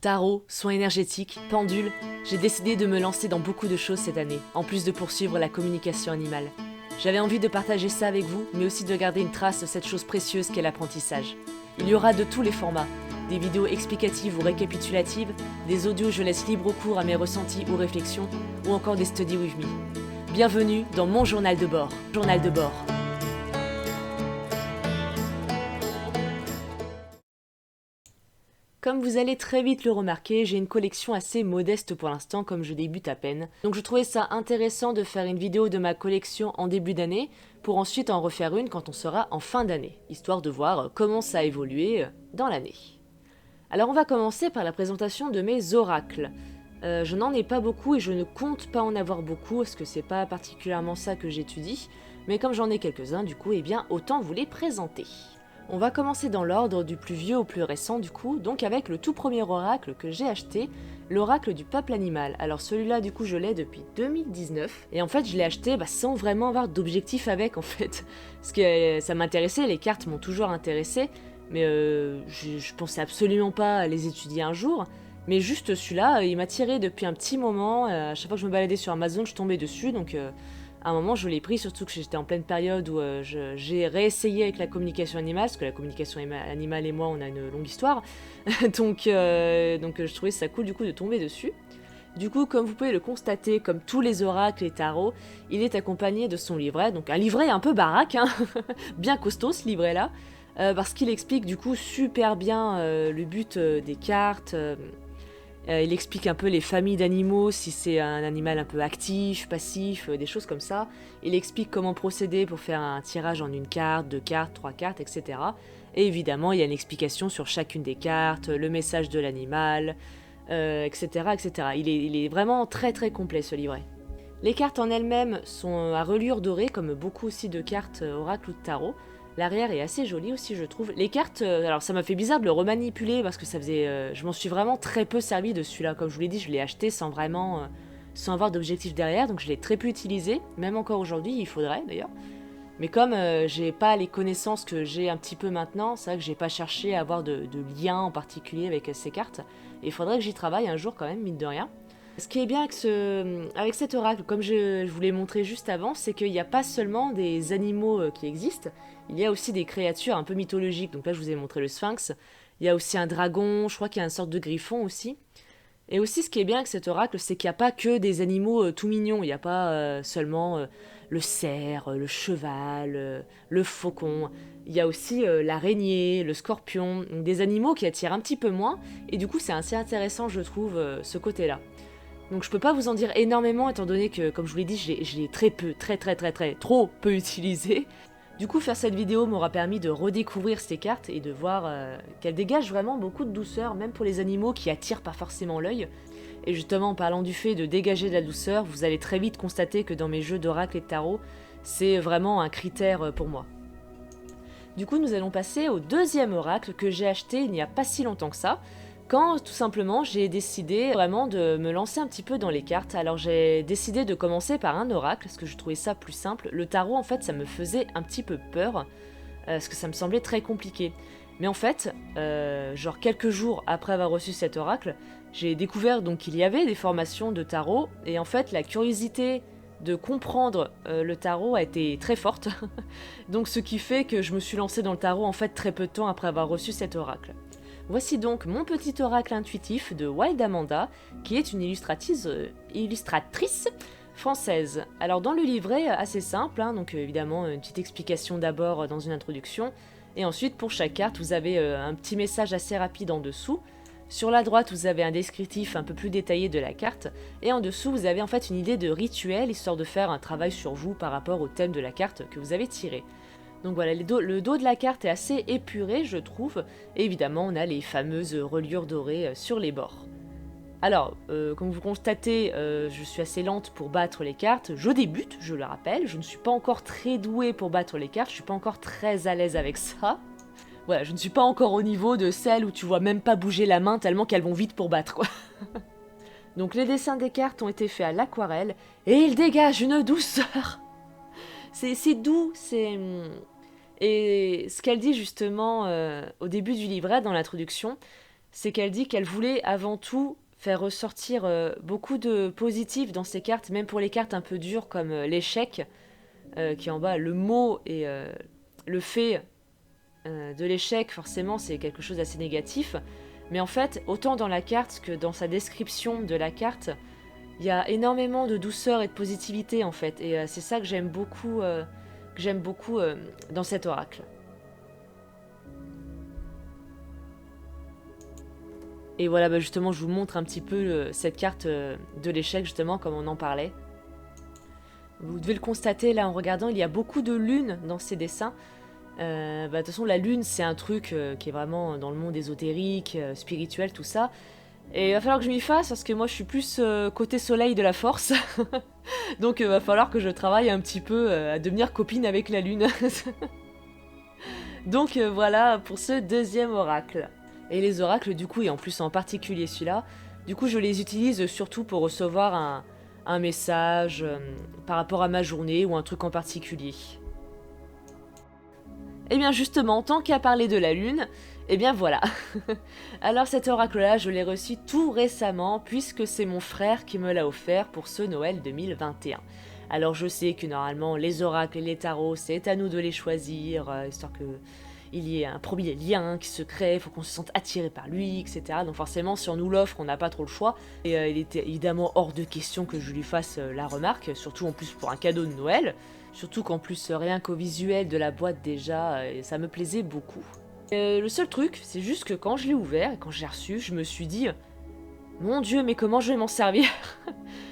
Tarot, soins énergétiques, pendule, j'ai décidé de me lancer dans beaucoup de choses cette année, en plus de poursuivre la communication animale. J'avais envie de partager ça avec vous, mais aussi de garder une trace de cette chose précieuse qu'est l'apprentissage. Il y aura de tous les formats, des vidéos explicatives ou récapitulatives, des audios où je laisse libre cours à mes ressentis ou réflexions, ou encore des study with me. Bienvenue dans mon journal de bord. Journal de bord. Comme vous allez très vite le remarquer, j'ai une collection assez modeste pour l'instant comme je débute à peine. Donc je trouvais ça intéressant de faire une vidéo de ma collection en début d'année pour ensuite en refaire une quand on sera en fin d'année, histoire de voir comment ça a évolué dans l'année. Alors on va commencer par la présentation de mes oracles. Je n'en ai pas beaucoup et je ne compte pas en avoir beaucoup parce que c'est pas particulièrement ça que j'étudie, mais comme j'en ai quelques-uns du coup, eh bien autant vous les présenter. On va commencer dans l'ordre du plus vieux au plus récent du coup, donc avec le tout premier oracle que j'ai acheté, l'oracle du peuple animal. Alors celui-là du coup je l'ai depuis 2019, et en fait je l'ai acheté sans vraiment avoir d'objectif avec en fait, parce que ça m'intéressait, les cartes m'ont toujours intéressé, mais je pensais absolument pas à les étudier un jour, mais juste celui-là, il m'a tiré depuis un petit moment, à chaque fois que je me baladais sur Amazon je tombais dessus, donc... à un moment, je l'ai pris, surtout que j'étais en pleine période où j'ai réessayé avec la communication animale, parce que la communication animale et moi, on a une longue histoire. donc je trouvais ça cool du coup de tomber dessus. Du coup, comme vous pouvez le constater, comme tous les oracles et tarots, il est accompagné de son livret, donc un livret un peu baraque, hein, bien costaud ce livret-là, parce qu'il explique du coup super bien le but des cartes. Il explique un peu les familles d'animaux, si c'est un animal un peu actif, passif, des choses comme ça. Il explique comment procéder pour faire un tirage en une carte, deux cartes, trois cartes, etc. Et évidemment, il y a une explication sur chacune des cartes, le message de l'animal, etc., etc. Il est vraiment très très complet ce livret. Les cartes en elles-mêmes sont à reliure dorée, comme beaucoup aussi de cartes oracle ou de tarot. L'arrière est assez joli aussi, je trouve. Les cartes, alors ça m'a fait bizarre de le remanipuler parce que ça faisait, je m'en suis vraiment très peu servi de celui-là. Comme je vous l'ai dit, je l'ai acheté sans vraiment, sans avoir d'objectif derrière, donc je l'ai très peu utilisé. Même encore aujourd'hui, il faudrait d'ailleurs. Mais comme j'ai pas les connaissances que j'ai un petit peu maintenant, c'est vrai que j'ai pas cherché à avoir de lien en particulier avec ces cartes. Et il faudrait que j'y travaille un jour quand même, mine de rien. Ce qui est bien avec cet oracle, comme je vous l'ai montré juste avant, c'est qu'il n'y a pas seulement des animaux qui existent, il y a aussi des créatures un peu mythologiques. Donc là, je vous ai montré le sphinx, il y a aussi un dragon, je crois qu'il y a une sorte de griffon aussi. Et aussi, ce qui est bien avec cet oracle, c'est qu'il n'y a pas que des animaux tout mignons, il n'y a pas seulement le cerf, le cheval, le faucon. Il y a aussi l'araignée, le scorpion, donc des animaux qui attirent un petit peu moins, et du coup, c'est assez intéressant, je trouve, ce côté-là. Donc je peux pas vous en dire énormément étant donné que, comme je vous l'ai dit, je l'ai très peu, trop peu utilisé. Du coup, faire cette vidéo m'aura permis de redécouvrir ces cartes et de voir qu'elles dégagent vraiment beaucoup de douceur, même pour les animaux qui attirent pas forcément l'œil. Et justement, en parlant du fait de dégager de la douceur, vous allez très vite constater que dans mes jeux d'oracle et de tarot, c'est vraiment un critère pour moi. Du coup, nous allons passer au deuxième oracle que j'ai acheté il n'y a pas si longtemps que ça, quand tout simplement j'ai décidé vraiment de me lancer un petit peu dans les cartes. Alors j'ai décidé de commencer par un oracle, parce que je trouvais ça plus simple. Le tarot en fait ça me faisait un petit peu peur, parce que ça me semblait très compliqué. Mais en fait, genre quelques jours après avoir reçu cet oracle, j'ai découvert donc qu'il y avait des formations de tarot, et en fait la curiosité de comprendre le tarot a été très forte. Donc ce qui fait que je me suis lancée dans le tarot en fait très peu de temps après avoir reçu cet oracle. Voici donc mon petit oracle intuitif de Wild Amanda, qui est une illustratrice française. Alors dans le livret, assez simple, hein, donc évidemment une petite explication d'abord dans une introduction, et ensuite pour chaque carte vous avez un petit message assez rapide en dessous. Sur la droite vous avez un descriptif un peu plus détaillé de la carte, et en dessous vous avez en fait une idée de rituel, histoire de faire un travail sur vous par rapport au thème de la carte que vous avez tiré. Donc voilà, le dos de la carte est assez épuré, je trouve, et évidemment on a les fameuses reliures dorées sur les bords. Alors, comme vous constatez, je suis assez lente pour battre les cartes, je débute, je le rappelle, je ne suis pas encore très douée pour battre les cartes, je suis pas encore très à l'aise avec ça. Voilà, je ne suis pas encore au niveau de celles où tu vois même pas bouger la main tellement qu'elles vont vite pour battre, quoi. Donc les dessins des cartes ont été faits à l'aquarelle, et ils dégagent une douceur. C'est doux, c'est... Et ce qu'elle dit justement au début du livret, dans l'introduction, c'est qu'elle dit qu'elle voulait avant tout faire ressortir beaucoup de positifs dans ses cartes, même pour les cartes un peu dures comme l'échec, qui est en bas. Le mot et le fait de l'échec, forcément, c'est quelque chose d'assez négatif. Mais en fait, autant dans la carte que dans sa description de la carte, il y a énormément de douceur et de positivité en fait. Et c'est ça que j'aime beaucoup, dans cet oracle. Et voilà, bah justement, je vous montre un petit peu cette carte de l'échec, justement, comme on en parlait. Vous devez le constater, là, en regardant, il y a beaucoup de lunes dans ces dessins. De toute façon, la lune, c'est un truc qui est vraiment dans le monde ésotérique, spirituel, tout ça. Et il va falloir que je m'y fasse, parce que moi, je suis plus côté soleil de la force. Donc, il va falloir que je travaille un petit peu à devenir copine avec la lune. Donc, voilà pour ce deuxième oracle. Et les oracles, du coup, et en plus en particulier celui-là, du coup, je les utilise surtout pour recevoir un message par rapport à ma journée ou un truc en particulier. Et bien justement, tant qu'à parler de la lune, et bien voilà. Alors cet oracle-là, je l'ai reçu tout récemment, puisque c'est mon frère qui me l'a offert pour ce Noël 2021. Alors je sais que normalement, les oracles et les tarots, c'est à nous de les choisir, histoire que il y ait un premier lien qui se crée, il faut qu'on se sente attiré par lui, etc. Donc forcément, si on nous l'offre, on n'a pas trop le choix. Et il était évidemment hors de question que je lui fasse la remarque, surtout en plus pour un cadeau de Noël. Surtout qu'en plus, rien qu'au visuel de la boîte déjà, ça me plaisait beaucoup. Le seul truc, c'est juste que quand je l'ai ouvert et quand je l'ai reçu, je me suis dit « Mon Dieu, mais comment je vais m'en servir ?»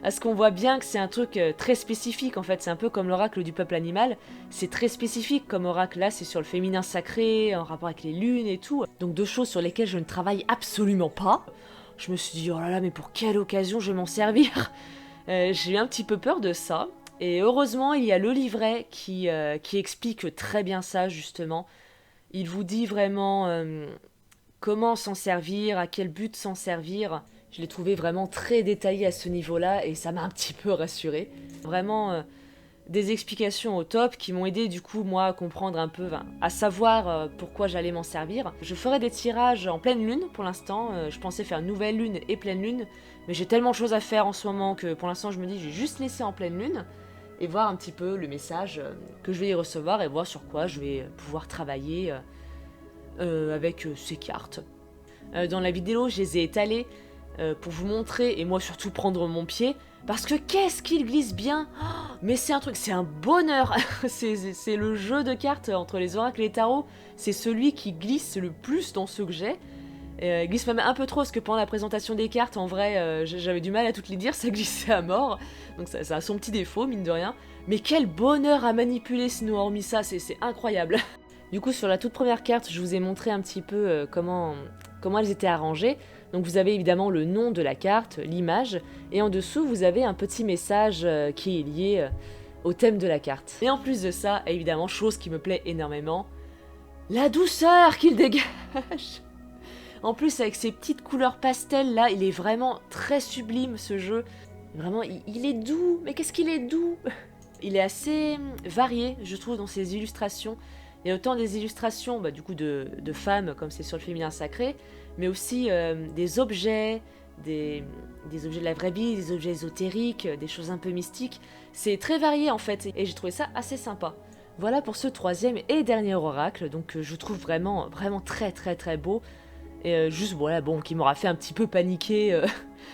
Parce qu'on voit bien que c'est un truc très spécifique en fait, c'est un peu comme l'oracle du peuple animal, c'est très spécifique comme oracle, là c'est sur le féminin sacré, en rapport avec les lunes et tout, donc deux choses sur lesquelles je ne travaille absolument pas. Je me suis dit oh là là mais pour quelle occasion je vais m'en servir. J'ai eu un petit peu peur de ça, et heureusement il y a le livret qui explique très bien ça justement. Il vous dit vraiment comment s'en servir, à quel but s'en servir. Je l'ai trouvé vraiment très détaillé à ce niveau-là et ça m'a un petit peu rassurée. Vraiment des explications au top qui m'ont aidé du coup moi à comprendre un peu, à savoir pourquoi j'allais m'en servir. Je ferai des tirages en pleine lune pour l'instant, je pensais faire nouvelle lune et pleine lune, mais j'ai tellement de choses à faire en ce moment que pour l'instant je me dis je vais juste laisser en pleine lune et voir un petit peu le message que je vais y recevoir et voir sur quoi je vais pouvoir travailler avec ces cartes. Dans la vidéo, je les ai étalées pour vous montrer et moi surtout prendre mon pied parce que qu'est-ce qu'il glisse bien. Oh, mais c'est un truc, c'est un bonheur. C'est le jeu de cartes entre les oracles et les tarots, c'est celui qui glisse le plus dans ceux que j'ai. Il glisse même un peu trop parce que pendant la présentation des cartes, en vrai, j'avais du mal à toutes les dire, ça glissait à mort. Donc ça a son petit défaut, mine de rien. Mais quel bonheur à manipuler sinon hormis ça, c'est incroyable. Du coup, sur la toute première carte, je vous ai montré un petit peu comment elles étaient arrangées. Donc vous avez évidemment le nom de la carte, l'image, et en dessous, vous avez un petit message qui est lié au thème de la carte. Et en plus de ça, évidemment, chose qui me plaît énormément, la douceur qu'il dégage. En plus, avec ces petites couleurs pastel là, il est vraiment très sublime ce jeu. Vraiment, il est doux, mais qu'est-ce qu'il est doux. Il est assez varié, je trouve, dans ses illustrations. Il y a autant des illustrations du coup de femmes, comme c'est sur le féminin sacré, mais aussi des objets, des objets de la vraie vie, des objets ésotériques, des choses un peu mystiques. C'est très varié en fait, et j'ai trouvé ça assez sympa. Voilà pour ce troisième et dernier oracle, donc je trouve vraiment très très très beau. Et juste voilà, bon, qui m'aura fait un petit peu paniquer,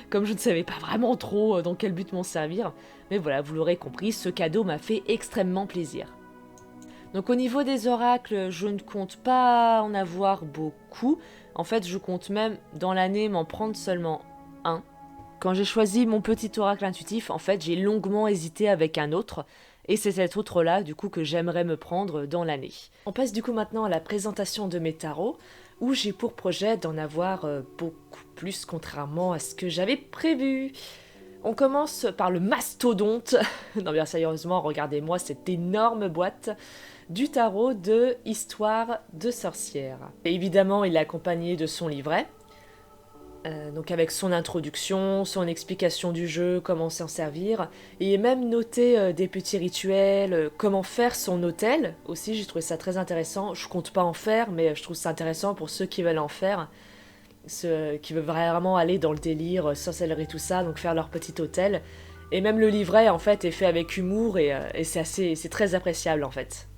comme je ne savais pas vraiment trop dans quel but m'en servir. Mais voilà, vous l'aurez compris, ce cadeau m'a fait extrêmement plaisir. Donc au niveau des oracles, je ne compte pas en avoir beaucoup. En fait, je compte même dans l'année m'en prendre seulement un. Quand j'ai choisi mon petit oracle intuitif, en fait, j'ai longuement hésité avec un autre. Et c'est cet autre-là, du coup, que j'aimerais me prendre dans l'année. On passe du coup maintenant à la présentation de mes tarots, où j'ai pour projet d'en avoir beaucoup plus, contrairement à ce que j'avais prévu. On commence par le mastodonte. Non bien sérieusement, regardez-moi cette énorme boîte du tarot de Histoire de sorcière. Et évidemment, il est accompagné de son livret. Donc avec son introduction, son explication du jeu, comment s'en servir, et même noté des petits rituels, comment faire son hôtel, aussi j'ai trouvé ça très intéressant, je compte pas en faire, mais je trouve ça intéressant pour ceux qui veulent en faire. ceux qui veulent vraiment aller dans le délire, sorcellerie, tout ça, donc faire leur petit hôtel. Et même le livret, en fait, est fait avec humour et c'est très appréciable, en fait.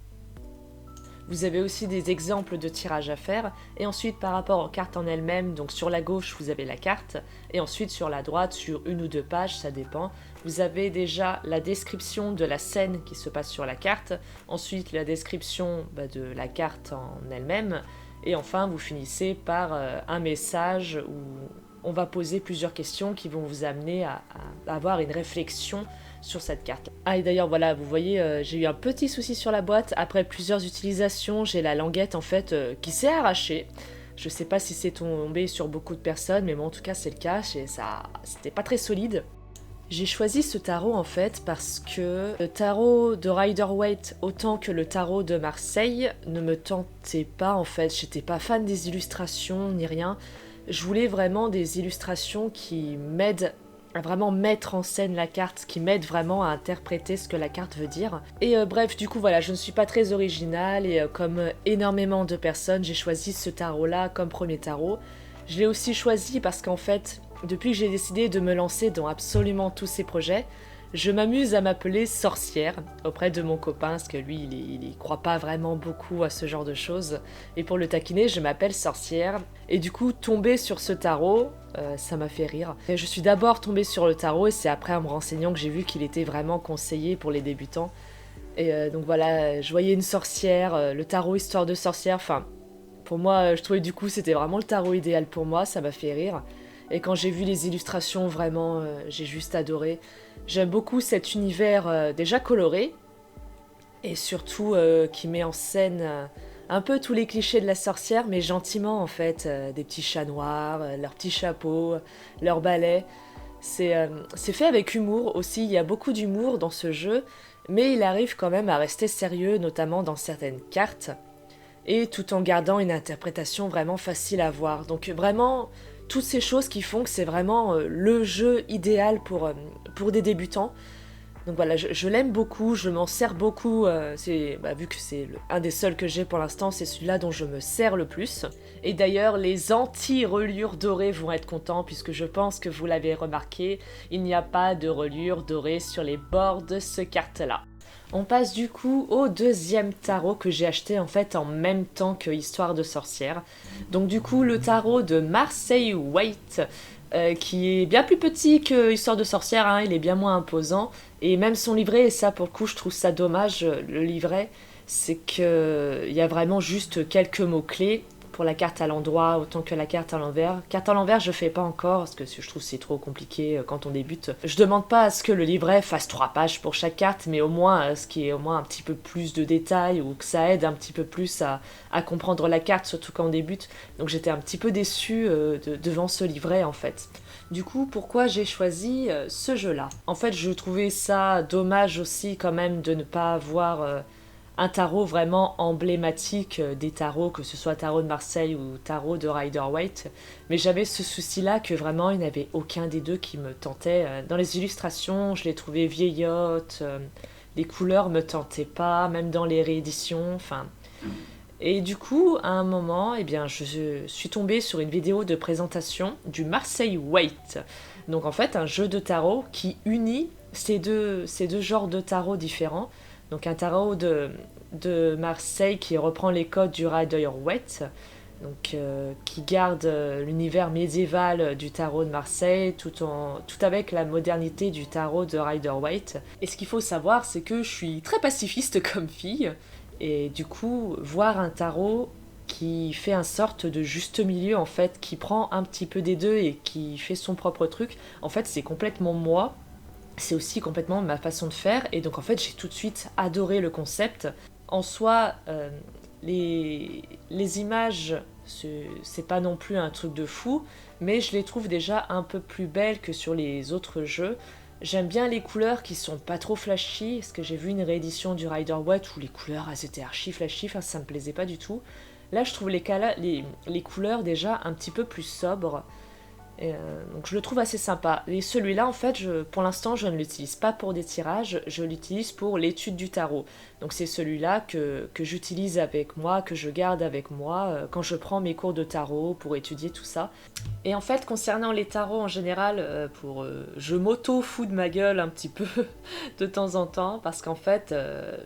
Vous avez aussi des exemples de tirages à faire, et ensuite par rapport aux cartes en elles-mêmes, donc sur la gauche vous avez la carte, et ensuite sur la droite, sur 1 ou 2 pages, ça dépend, vous avez déjà la description de la scène qui se passe sur la carte, ensuite la description de la carte en elle-même, et enfin vous finissez par un message où on va poser plusieurs questions qui vont vous amener à avoir une réflexion sur cette carte. Ah et d'ailleurs voilà, vous voyez, j'ai eu un petit souci sur la boîte. Après plusieurs utilisations, j'ai la languette en fait qui s'est arrachée. Je sais pas si c'est tombé sur beaucoup de personnes, mais moi en tout cas c'est le cas, c'était pas très solide. J'ai choisi ce tarot en fait parce que le tarot de Rider-Waite autant que le tarot de Marseille ne me tentait pas en fait. J'étais pas fan des illustrations ni rien. Je voulais vraiment des illustrations qui m'aident à vraiment mettre en scène la carte, qui m'aident vraiment à interpréter ce que la carte veut dire. Et bref, du coup voilà, je ne suis pas très originale et comme énormément de personnes, j'ai choisi ce tarot-là comme premier tarot. Je l'ai aussi choisi parce qu'en fait, depuis que j'ai décidé de me lancer dans absolument tous ces projets, je m'amuse à m'appeler sorcière auprès de mon copain, parce que lui, il y croit pas vraiment beaucoup à ce genre de choses. Et pour le taquiner, je m'appelle sorcière. Et du coup, tomber sur ce tarot, ça m'a fait rire. Et je suis d'abord tombée sur le tarot, et c'est après en me renseignant que j'ai vu qu'il était vraiment conseillé pour les débutants. Et donc voilà, je voyais une sorcière, le tarot histoire de sorcière, enfin... Pour moi, je trouvais du coup c'était vraiment le tarot idéal pour moi, ça m'a fait rire. Et quand j'ai vu les illustrations, vraiment, j'ai juste adoré. J'aime beaucoup cet univers déjà coloré, et surtout qui met en scène un peu tous les clichés de la sorcière, mais gentiment en fait. Des petits chats noirs, leurs petits chapeaux, leurs balais. C'est fait avec humour aussi, il y a beaucoup d'humour dans ce jeu, mais il arrive quand même à rester sérieux, notamment dans certaines cartes, et tout en gardant une interprétation vraiment facile à voir. Donc vraiment, toutes ces choses qui font que c'est vraiment le jeu idéal pour des débutants. Donc voilà, je l'aime beaucoup, je m'en sers beaucoup, vu que c'est un des seuls que j'ai pour l'instant, c'est celui-là dont je me sers le plus. Et d'ailleurs, les anti-reliures dorées vont être contents, puisque je pense que vous l'avez remarqué, il n'y a pas de reliure dorée sur les bords de ce carte-là. On passe du coup au deuxième tarot que j'ai acheté en fait en même temps que Histoire de sorcière. Donc du coup le tarot de Marseille Waite, qui est bien plus petit que Histoire de sorcière, hein, il est bien moins imposant. Et même son livret, et ça pour le coup je trouve ça dommage, le livret, c'est qu'il y a vraiment juste quelques mots-clés pour la carte à l'endroit autant que la carte à l'envers. Carte à l'envers je fais pas encore parce que je trouve que c'est trop compliqué quand on débute. Je demande pas à ce que le livret fasse 3 pages pour chaque carte, mais au moins ce qui est au moins un petit peu plus de détails ou que ça aide un petit peu plus à comprendre la carte, surtout quand on débute. Donc j'étais un petit peu déçue devant ce livret en fait. Du coup, pourquoi j'ai choisi ce jeu-là? En fait, je trouvais ça dommage aussi quand même de ne pas avoir un tarot vraiment emblématique des tarots, que ce soit tarot de Marseille ou tarot de Rider-Waite. Mais j'avais ce souci-là que vraiment il n'y avait aucun des deux qui me tentait. Dans les illustrations, je les trouvais vieillottes, les couleurs me tentaient pas, même dans les rééditions, enfin... Et du coup, à un moment, eh bien, je suis tombée sur une vidéo de présentation du Marseille Waite. Donc en fait, un jeu de tarot qui unit ces deux genres de tarot différents. Donc un tarot de Marseille qui reprend les codes du Rider-Waite, donc qui garde l'univers médiéval du tarot de Marseille tout avec la modernité du tarot de Rider-Waite. Et ce qu'il faut savoir, c'est que je suis très pacifiste comme fille, et du coup, voir un tarot qui fait un sorte de juste milieu, en fait, qui prend un petit peu des deux et qui fait son propre truc, en fait, c'est complètement moi. C'est aussi complètement ma façon de faire, et donc en fait j'ai tout de suite adoré le concept. En soi, les images, c'est pas non plus un truc de fou, mais je les trouve déjà un peu plus belles que sur les autres jeux. J'aime bien les couleurs qui sont pas trop flashy, parce que j'ai vu une réédition du Rider-Waite où les couleurs elles étaient archi flashy, enfin ça me plaisait pas du tout. Là je trouve les couleurs déjà un petit peu plus sobres. Donc je le trouve assez sympa. Et celui-là, en fait, pour l'instant, je ne l'utilise pas pour des tirages, je l'utilise pour l'étude du tarot. Donc c'est celui-là que j'utilise avec moi, que je garde avec moi quand je prends mes cours de tarot pour étudier tout ça. Et en fait, concernant les tarots en général, je m'auto-fous de ma gueule un petit peu de temps en temps, parce qu'en fait,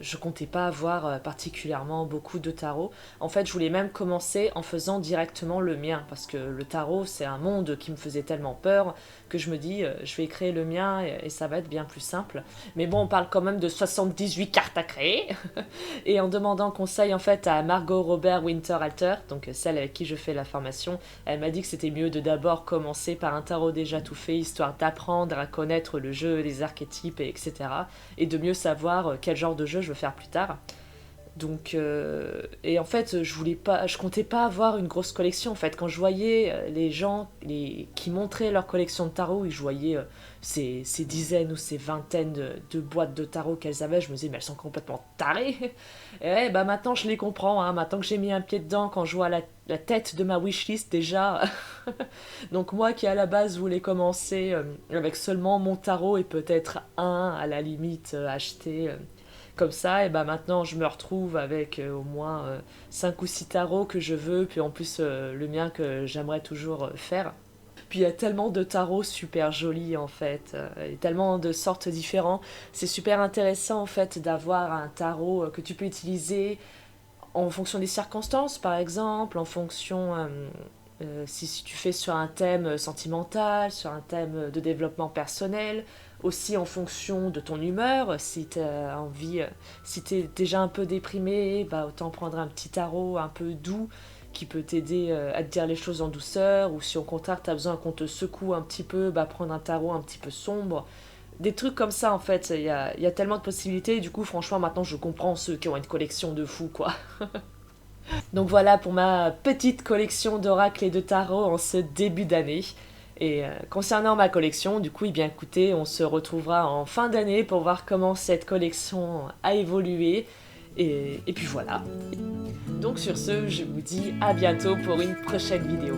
je comptais pas avoir particulièrement beaucoup de tarots. En fait, je voulais même commencer en faisant directement le mien, parce que le tarot, c'est un monde qui me faisait tellement peur que je me dis, je vais créer le mien et ça va être bien plus simple. Mais bon, on parle quand même de 78 cartes à créer. Et en demandant conseil en fait à Margot Robert Winterhalter, donc celle avec qui je fais la formation, elle m'a dit que c'était mieux de d'abord commencer par un tarot déjà tout fait, histoire d'apprendre à connaître le jeu, les archétypes, etc. Et de mieux savoir quel genre de jeu je veux faire plus tard. Donc, et en fait, je comptais pas avoir une grosse collection. En fait, quand je voyais les gens qui montraient leur collection de tarot, et je voyais ces dizaines ou ces vingtaines de boîtes de tarot qu'elles avaient, je me disais, mais elles sont complètement tarées. Et ouais, bah maintenant je les comprends, hein, maintenant que j'ai mis un pied dedans, quand je vois la tête de ma wishlist déjà. Donc moi qui à la base voulais commencer avec seulement mon tarot et peut-être un à la limite acheté comme ça, et bah maintenant je me retrouve avec au moins 5 ou 6 tarots que je veux, puis en plus le mien que j'aimerais toujours faire. Puis il y a tellement de tarots super jolis en fait, et tellement de sortes différentes. C'est super intéressant en fait d'avoir un tarot que tu peux utiliser en fonction des circonstances, par exemple, en fonction si tu fais sur un thème sentimental, sur un thème de développement personnel, aussi en fonction de ton humeur, si tu as envie, si tu es déjà un peu déprimé, bah autant prendre un petit tarot un peu doux qui peut t'aider à te dire les choses en douceur, ou si au contraire tu as besoin qu'on te secoue un petit peu, bah prendre un tarot un petit peu sombre. Des trucs comme ça en fait, il y a tellement de possibilités, et du coup franchement maintenant je comprends ceux qui ont une collection de fous quoi. Donc voilà pour ma petite collection d'oracles et de tarot en ce début d'année. Et concernant ma collection, du coup, eh bien écoutez, on se retrouvera en fin d'année pour voir comment cette collection a évolué. Et puis voilà. Donc sur ce, je vous dis à bientôt pour une prochaine vidéo.